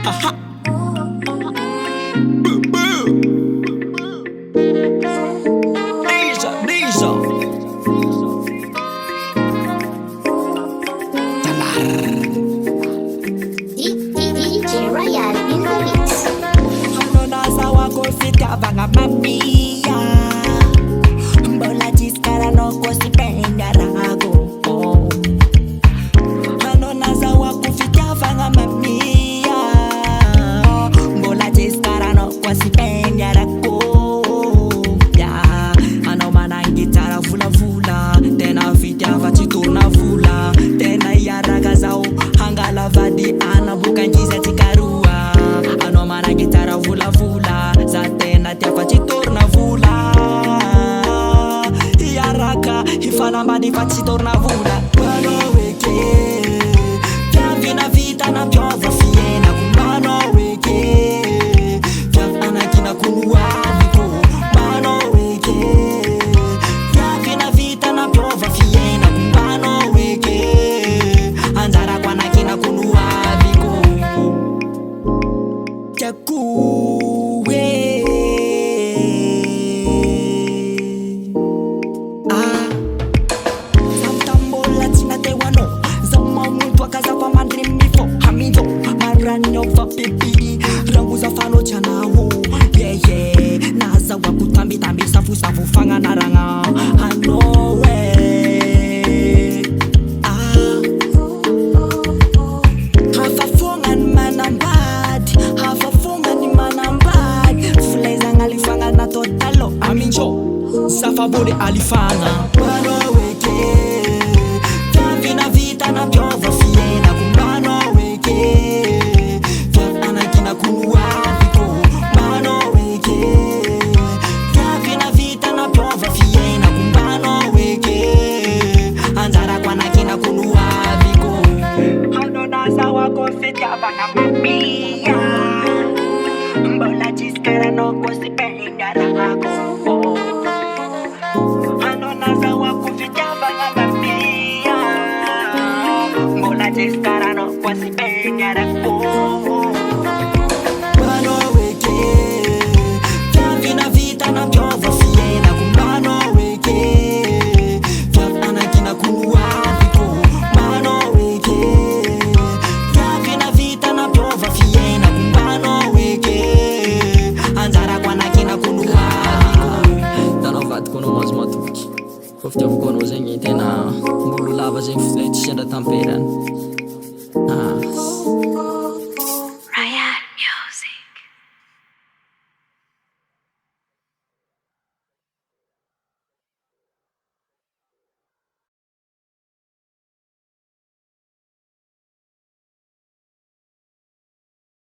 Aha. Deja. DJ Royal in the mix. Ano na Zaho kufika vanga mapia Mbola jiskara no kusipenda rago Ano na Zaho kufika vanga mapia Mbola jiskara no kusipenda rago Anao manangitara vula Tena vidya vachitorna vula Tena yaraga Zaho hangala vadi ana bukanjiza tikarua Anao manangitara vula za tena tia vachitorna vula Yaraka ifalambadi vachitorna vula Mano weke Vyavina vita Nampiova fiena kumano weke Vyavana kina kunua viko Mano weke Vyavina vita Nampiova fiena kumano weke Anzara kwa nakina kunua viko Jakuwe Samtambola tina tewano Zama muntu akazafa mandrimifo Hamido maranyo va pipi Rangu za fano chanao Yeah Naza wakutambi safu fanga naranga Hanowe Hafafongan manambad Hafafongan manambad Fuleza ngalifanga na totalo Amincho Safabode alifanga Mano weke Vyavina vita Nampiova fiena kumano weke Vyavana kina kunua viko Mano weke Vyavina vita Nampiova fiena kumano weke Anzara kwa nakina kunua viko Ano na Zaho kufika vanga mapia Mbola jiskara no kusipenda rago Ano na Zaho kufika vanga mapia Mbola jiskara no kusipenda rago